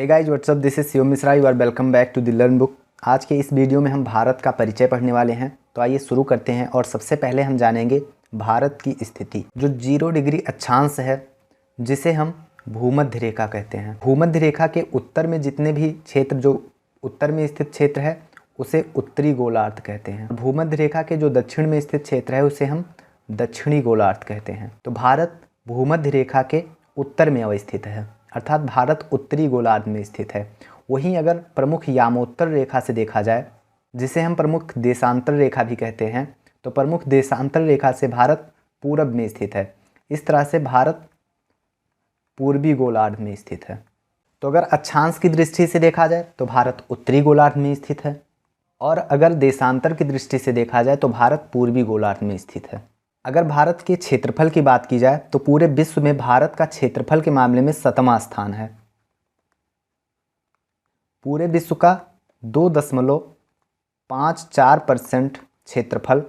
Hey guys what's up, this is Shivam Mishra. You are welcome back to the Learn Book. आज के इस video में हम भारत का परिचय पढ़ने वाले हैं। तो आइए शुरू करते हैं। और सबसे पहले हम जानेंगे भारत की स्थिति। जो 0 डिग्री अक्षांश है, जिसे हम भूमध्य रेखा कहते हैं। भूमध्य रेखा के उत्तर में जितने भी क्षेत्र, जो उत्तर में स्थित क्षेत्र है, उसे उत्तरी गोलार्ध कहते हैं। भूमध्य रेखा के जो दक्षिण में स्थित क्षेत्र है, उसे हम दक्षिणी गोलार्ध कहते हैं। तो भारत भूमध्य रेखा के उत्तर में अवस्थित है, अर्थात भारत उत्तरी गोलार्ध में स्थित है। वहीं अगर प्रमुख यामोत्तर रेखा से देखा जाए, जिसे हम प्रमुख देशांतर रेखा भी कहते हैं, तो प्रमुख देशांतर रेखा से भारत पूरब में स्थित है। इस तरह से भारत पूर्वी गोलार्ध में स्थित है। तो अगर अक्षांश की दृष्टि से देखा जाए तो भारत उत्तरी गोलार्ध में स्थित है, और अगर देशांतर की दृष्टि से देखा जाए तो भारत पूर्वी गोलार्ध में स्थित है। अगर भारत के क्षेत्रफल की बात की जाए तो पूरे विश्व में भारत का क्षेत्रफल के मामले में 7वां स्थान है। पूरे विश्व का 2.54% क्षेत्रफल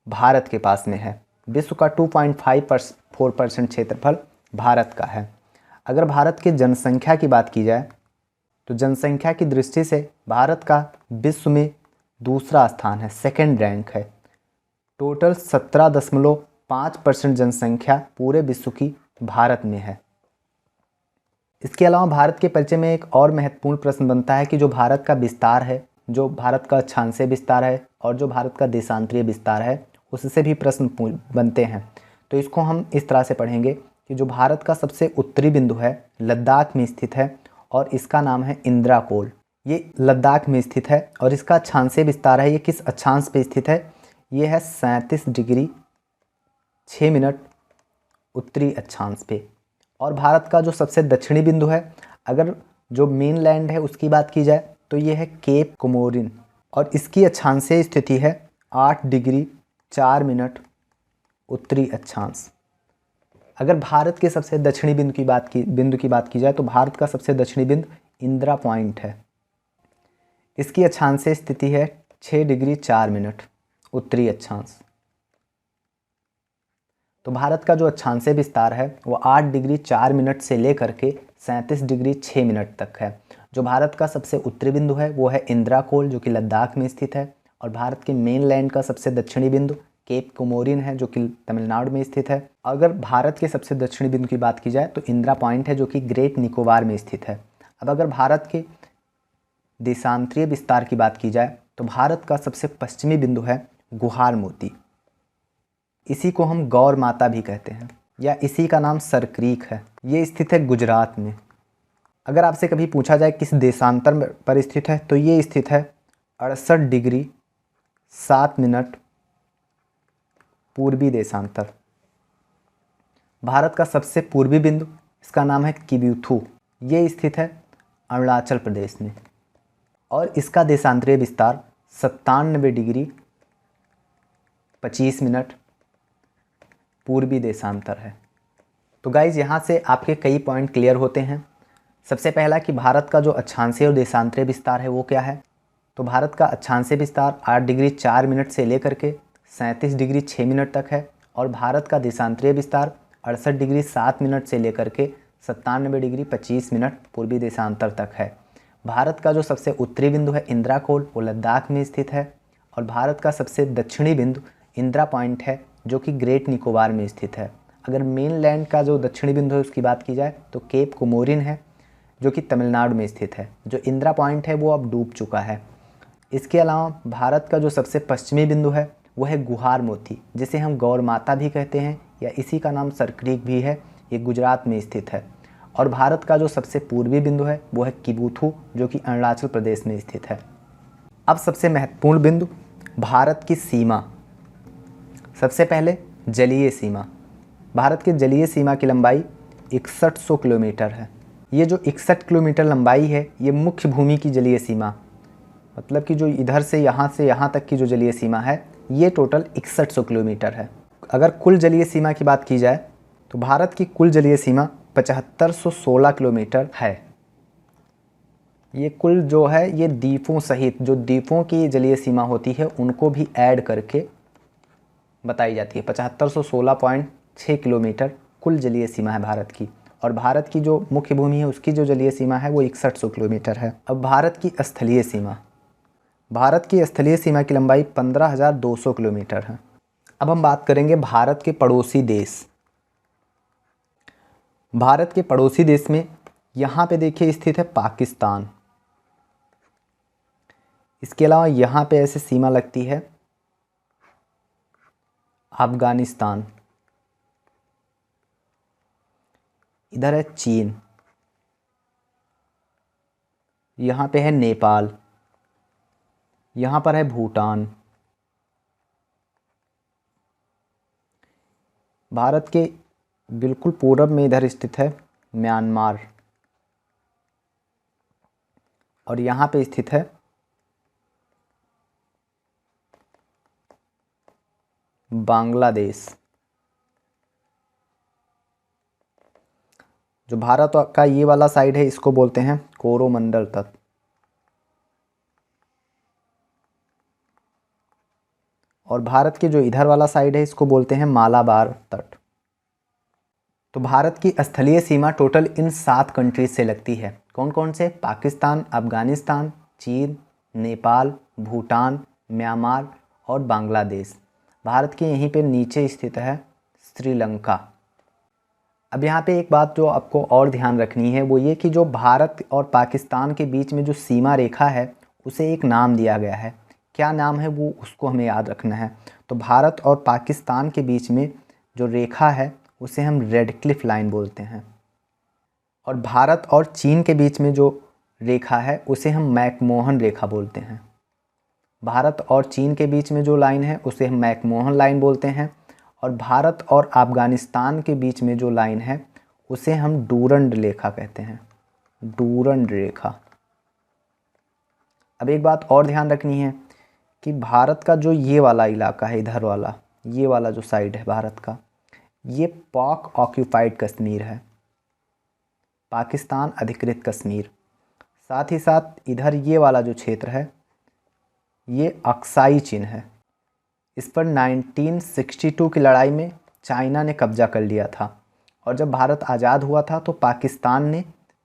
भारत के पास में है। विश्व का 2.54% क्षेत्रफल भारत का है। अगर भारत की जनसंख्या की बात की जाए तो जनसंख्या की दृष्टि से भारत का विश्व में दूसरा स्थान है, सेकंड रैंक है। टोटल 17.5% जनसंख्या पूरे विश्व की भारत में है। इसके अलावा भारत के परिचय में एक और महत्वपूर्ण प्रश्न बनता है कि जो भारत का विस्तार है, जो भारत का अक्षांशीय विस्तार है और जो भारत का देशांतरीय विस्तार है, उससे भी प्रश्न बनते हैं। तो इसको हम इस तरह से पढ़ेंगे कि जो भारत का सबसे उत्तरी बिंदु है, लद्दाख में स्थित है और इसका नाम है इंद्राकोल। ये लद्दाख में स्थित है और इसका अक्षांशीय विस्तार है। ये किस अक्षांश पे स्थित है? ये है 37 डिग्री 6 मिनट उत्तरी अक्षांश पे। और भारत का जो सबसे दक्षिणी बिंदु है, अगर जो मेन लैंड है उसकी बात की जाए तो ये है केप कोमोरिन, और इसकी अक्षांशीय स्थिति है 8 डिग्री 4 मिनट उत्तरी अक्षांश। अगर भारत के सबसे दक्षिणी बिंदु की बात की जाए तो भारत का सबसे दक्षिणी बिंदु इंदिरा पॉइंट है। इसकी अक्षांशीय स्थिति है 6 डिग्री 4 मिनट उत्तरी अक्षांश। तो भारत का जो अक्षांशीय विस्तार है वो 8 डिग्री 4 मिनट से लेकर के 37 डिग्री 6 मिनट तक है। जो भारत का सबसे उत्तरी बिंदु है वो है इंद्राकोल, जो कि लद्दाख में स्थित है। और भारत के मेन लैंड का सबसे दक्षिणी बिंदु केप कोमोरिन है, जो कि तमिलनाडु में स्थित है। अगर भारत के सबसे दक्षिणी बिंदु की बात की जाए तो इंदिरा पॉइंट है, जो कि ग्रेट निकोबार में स्थित है। अब अगर भारत के देशांतरीय विस्तार की बात की जाए तो भारत का सबसे पश्चिमी बिंदु है गुहार मोती। इसी को हम गौर माता भी कहते हैं, या इसी का नाम सरक्रीक है। ये स्थित है गुजरात में। अगर आपसे कभी पूछा जाए किस देशांतर पर स्थित है, तो ये स्थित है 68 डिग्री 7 मिनट पूर्वी देशांतर। भारत का सबसे पूर्वी बिंदु, इसका नाम है किब्यूथू। ये स्थित है अरुणाचल प्रदेश में, और इसका देशांतरीय विस्तार 97 डिग्री 25 मिनट पूर्वी देशांतर है। तो गाइज, यहाँ से आपके कई पॉइंट क्लियर होते हैं। सबसे पहला कि भारत का जो अक्षांशीय और देशांतरीय विस्तार है वो क्या है। तो भारत का अक्षांशीय विस्तार 8 डिग्री 4 मिनट से लेकर के 37 डिग्री 6 मिनट तक है, और भारत का देशांतरीय विस्तार 68 डिग्री 7 मिनट से लेकर के 97 डिग्री 25 मिनट पूर्वी देशांतर तक है। भारत का जो सबसे उत्तरी बिंदु है इंद्राकोल, वो लद्दाख में स्थित है। और भारत का सबसे दक्षिणी बिंदु इंदिरा पॉइंट है, जो कि ग्रेट निकोबार में स्थित है। अगर मेन लैंड का जो दक्षिणी बिंदु है उसकी बात की जाए तो केप कोमोरिन है, जो कि तमिलनाडु में स्थित है। जो इंदिरा पॉइंट है वो अब डूब चुका है। इसके अलावा भारत का जो सबसे पश्चिमी बिंदु है वो है गुहार मोती, जिसे हम गौर माता भी कहते हैं, या इसी का नाम सरक्रीक भी है। ये गुजरात में स्थित है। और भारत का जो सबसे पूर्वी बिंदु है वो है किबूथू, जो कि अरुणाचल प्रदेश में स्थित है। अब सबसे महत्वपूर्ण बिंदु, भारत की सीमा। सबसे पहले जलीय सीमा। भारत की जलीय सीमा की लंबाई 6100 किलोमीटर है। ये जो 61 किलोमीटर लंबाई है, ये मुख्य भूमि की जलीय सीमा, मतलब कि जो इधर से यहाँ तक की जो जलीय सीमा है, ये टोटल 6100 किलोमीटर है। अगर कुल जलीय सीमा की बात की जाए तो भारत की कुल जलीय सीमा 7516 किलोमीटर है। ये कुल जो है, ये द्वीपों सहित, जो द्वीपों की जलीय सीमा होती है उनको भी ऐड करके बताई जाती है। 7516.6 किलोमीटर कुल जलीय सीमा है भारत की। और भारत की जो मुख्य भूमि है उसकी जो जलीय सीमा है वो 6100 किलोमीटर है। अब भारत की स्थलीय सीमा, भारत की स्थलीय सीमा की लंबाई 15,200 किलोमीटर है। अब हम बात करेंगे भारत के पड़ोसी देश। भारत के पड़ोसी देश में यहाँ पे देखिए स्थित है पाकिस्तान। इसके अलावा यहाँ पे ऐसे सीमा लगती है अफगानिस्तान, इधर है चीन, यहाँ पे है नेपाल, यहाँ पर है भूटान। भारत के बिल्कुल पूरब में इधर स्थित है म्यांमार और यहाँ पे स्थित है बांग्लादेश। जो भारत का ये वाला साइड है इसको बोलते हैं कोरोमंडल तट और भारत के जो इधर वाला साइड है इसको बोलते हैं मालाबार तट। तो भारत की स्थलीय सीमा टोटल इन 7 कंट्रीज से लगती है। कौन कौन से? पाकिस्तान, अफगानिस्तान, चीन, नेपाल, भूटान, म्यांमार और बांग्लादेश। भारत के यहीं पे नीचे स्थित है श्रीलंका। अब यहाँ पे एक बात जो आपको और ध्यान रखनी है वो ये कि जो भारत और पाकिस्तान के बीच में जो सीमा रेखा है उसे एक नाम दिया गया है। क्या नाम है वो उसको हमें याद रखना है। तो भारत और पाकिस्तान के बीच में जो रेखा है उसे हम रेडक्लिफ लाइन बोलते हैं और भारत और चीन के बीच में जो रेखा है उसे हम मैकमोहन रेखा बोलते हैं। भारत और चीन के बीच में जो लाइन है उसे हम मैकमोहन लाइन बोलते हैं और भारत और अफगानिस्तान के बीच में जो लाइन है उसे हम डूरंड रेखा कहते हैं, डूरंड रेखा। अब एक बात और ध्यान रखनी है कि भारत का जो ये वाला इलाका है, इधर वाला, ये वाला जो साइड है भारत का, ये पाक ऑक्यूपाइड कश्मीर है, पाकिस्तान अधिकृत कश्मीर। साथ ही साथ इधर ये वाला जो क्षेत्र है ये अक्साई चीन है। इस पर 1962 की लड़ाई में चाइना ने कब्जा कर लिया था और जब भारत आज़ाद हुआ था तो पाकिस्तान ने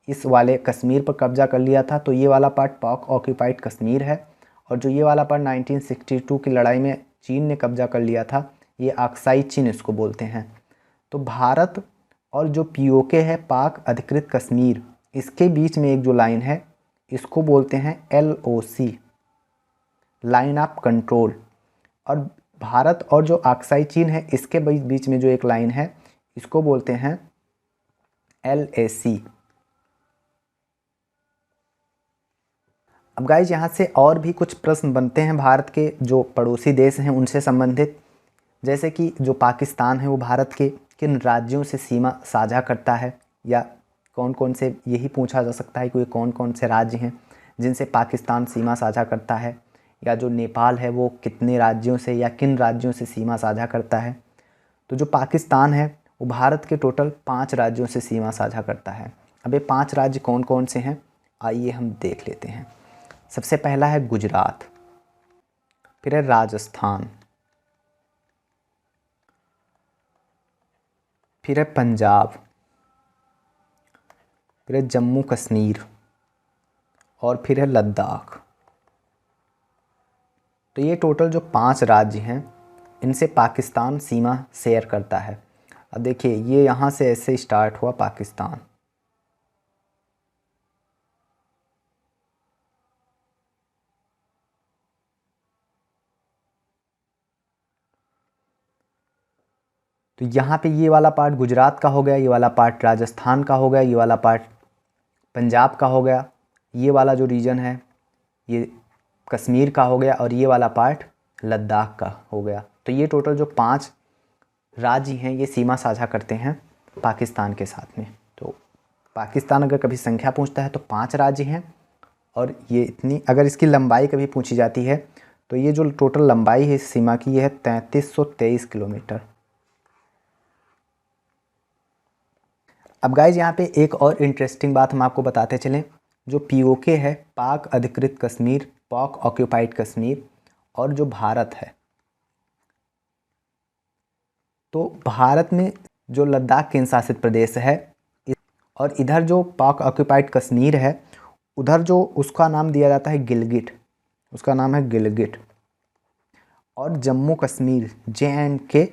इस वाले कश्मीर पर कब्जा कर लिया था। तो ये वाला पार्ट पाक ऑक्यूपाइड कश्मीर है और जो ये वाला पार्ट 1962 की लड़ाई में चीन ने कब्जा कर लिया था ये अक्साई चीन इसको बोलते हैं। तो भारत और जो पीओके है पाक अधिकृत कश्मीर, इसके बीच में एक जो लाइन है इसको बोलते हैं LOC, लाइन ऑफ कंट्रोल। और भारत और जो अक्साई चीन है इसके बीच में जो एक लाइन है इसको बोलते हैं LAC। अब गाइज यहाँ से और भी कुछ प्रश्न बनते हैं भारत के जो पड़ोसी देश हैं उनसे संबंधित, जैसे कि जो पाकिस्तान है वो भारत के किन राज्यों से सीमा साझा करता है, या कौन कौन से, यही पूछा जा सकता है कि कौन कौन से राज्य हैं जिनसे पाकिस्तान सीमा साझा करता है, या जो नेपाल है वो कितने राज्यों से या किन राज्यों से सीमा साझा करता है। तो जो पाकिस्तान है वो भारत के टोटल 5 राज्यों से सीमा साझा करता है। अब ये 5 राज्य कौन कौन से हैं आइए हम देख लेते हैं। सबसे पहला है गुजरात, फिर है राजस्थान, फिर है पंजाब, फिर है जम्मू कश्मीर और फिर है लद्दाख। तो ये टोटल जो 5 राज्य हैं इनसे पाकिस्तान सीमा शेयर करता है। अब देखिए ये यहाँ से ऐसे स्टार्ट हुआ पाकिस्तान, तो यहाँ पे ये वाला पार्ट गुजरात का हो गया, ये वाला पार्ट राजस्थान का हो गया, ये वाला पार्ट पंजाब का हो गया, ये वाला जो रीजन है ये कश्मीर का हो गया और ये वाला पार्ट लद्दाख का हो गया। तो ये टोटल जो 5 राज्य हैं ये सीमा साझा करते हैं पाकिस्तान के साथ में। तो पाकिस्तान अगर कभी संख्या पूछता है तो 5 राज्य हैं और ये इतनी, अगर इसकी लंबाई कभी पूछी जाती है तो ये जो टोटल लंबाई है इस सीमा की ये है 3323 किलोमीटर। अब गाइज यहाँ पे एक और इंटरेस्टिंग बात हम आपको बताते चलें। जो पीओके है पाक अधिकृत कश्मीर, पाक ऑक्यूपाइड कश्मीर, और जो भारत है, तो भारत में जो लद्दाख केंद्र शासित प्रदेश है और इधर जो पाक ऑक्यूपाइड कश्मीर है, उधर जो उसका नाम दिया जाता है गिलगिट, उसका नाम है गिलगिट। और जम्मू कश्मीर JNK,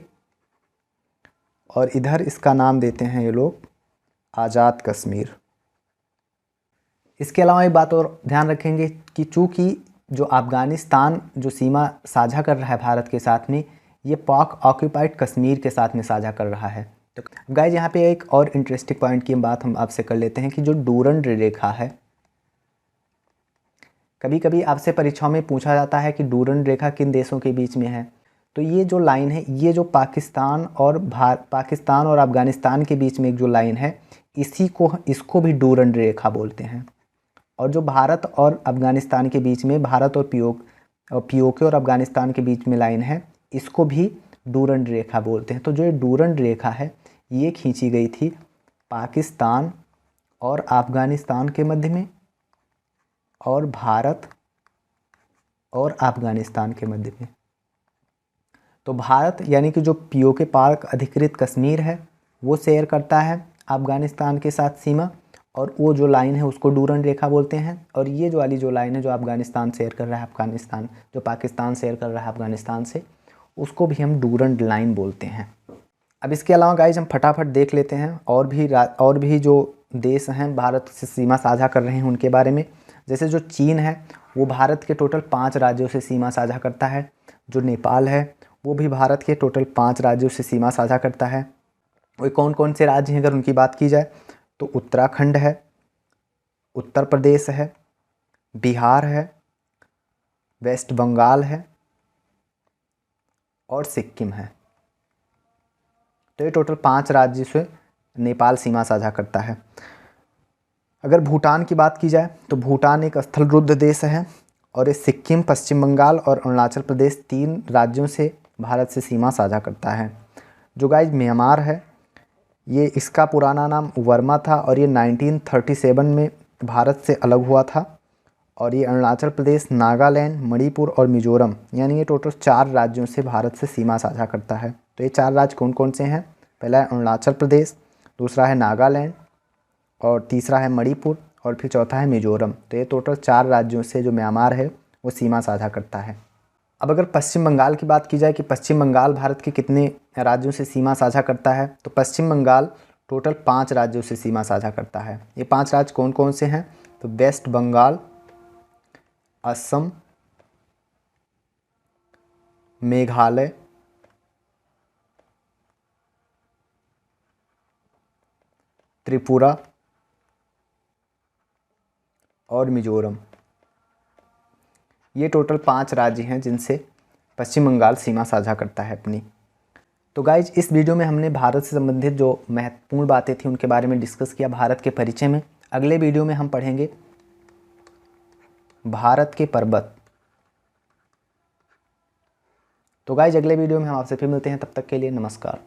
और इधर इसका नाम देते हैं ये लोग आज़ाद कश्मीर। इसके अलावा एक बात और ध्यान रखेंगे कि चूँकि जो अफ़गानिस्तान जो सीमा साझा कर रहा है भारत के साथ में, ये पाक ऑक्यूपाइड कश्मीर के साथ में साझा कर रहा है। तो गाइज यहाँ पे एक और इंटरेस्टिंग पॉइंट की बात हम आपसे कर लेते हैं कि जो डूरंड रेखा है, कभी कभी आपसे परीक्षाओं में पूछा जाता है कि डूरंड रेखा किन देशों के बीच में है। तो ये जो लाइन है, ये जो पाकिस्तान और अफ़गानिस्तान के बीच में एक जो लाइन है, इसको भी डूरंड रेखा बोलते हैं। और जो भारत और अफ़गानिस्तान के बीच में, भारत और POK और अफ़गानिस्तान के बीच में लाइन है, इसको भी डूरंड रेखा बोलते हैं। तो जो ये डूरंड रेखा है, ये खींची गई थी पाकिस्तान और अफ़गानिस्तान के मध्य में, और भारत और अफ़गानिस्तान के मध्य में। तो भारत यानी कि जो POK पाक अधिकृत कश्मीर है, वो शेयर करता है अफ़गानिस्तान के साथ सीमा, और वो जो लाइन है उसको डूरंड रेखा बोलते हैं। और ये जो वाली जो लाइन है जो अफ़गानिस्तान शेयर कर रहा है अफ़गानिस्तान, जो पाकिस्तान शेयर कर रहा है अफ़गानिस्तान से, उसको भी हम डूरंड लाइन बोलते हैं। अब इसके अलावा गाइज हम फटाफट देख लेते हैं और भी जो देश हैं भारत से सीमा साझा कर रहे हैं उनके बारे में। जैसे जो चीन है, वो भारत के टोटल 5 राज्यों से सीमा साझा करता है। जो नेपाल है, वो भी भारत के टोटल 5 राज्यों से सीमा साझा करता है। वो कौन कौन से राज्य हैं अगर उनकी बात की जाए तो उत्तराखंड है, उत्तर प्रदेश है, बिहार है, वेस्ट बंगाल है और सिक्किम है। तो ये टोटल 5 राज्यों से नेपाल सीमा साझा करता है। अगर भूटान की बात की जाए तो भूटान एक स्थलरुद्ध देश है, और ये सिक्किम, पश्चिम बंगाल और अरुणाचल प्रदेश 3 राज्यों से भारत से सीमा साझा करता है। जो गाइज म्यांमार है, ये इसका पुराना नाम वर्मा था और ये 1937 में भारत से अलग हुआ था। और ये अरुणाचल प्रदेश, नागालैंड, मणिपुर और मिजोरम, यानी ये टोटल 4 राज्यों से भारत से सीमा साझा करता है। तो ये 4 राज्य कौन कौन से हैं? पहला है अरुणाचल प्रदेश, दूसरा है नागालैंड, और तीसरा है मणिपुर, और फिर चौथा है मिजोरम। तो ये टोटल 4 राज्यों से जो म्यांमार है वो सीमा साझा करता है। अब अगर पश्चिम बंगाल की बात की जाए कि पश्चिम बंगाल भारत के कितने राज्यों से सीमा साझा करता है, तो पश्चिम बंगाल टोटल 5 राज्यों से सीमा साझा करता है। ये 5 राज्य कौन कौन से हैं? तो वेस्ट बंगाल, असम, मेघालय, त्रिपुरा और मिजोरम। ये टोटल 5 राज्य हैं जिनसे पश्चिम बंगाल सीमा साझा करता है अपनी। तो गाइज इस वीडियो में हमने भारत से संबंधित जो महत्वपूर्ण बातें थी उनके बारे में डिस्कस किया, भारत के परिचय में। अगले वीडियो में हम पढ़ेंगे भारत के पर्वत। तो गाइज अगले वीडियो में हम आपसे फिर मिलते हैं, तब तक के लिए नमस्कार।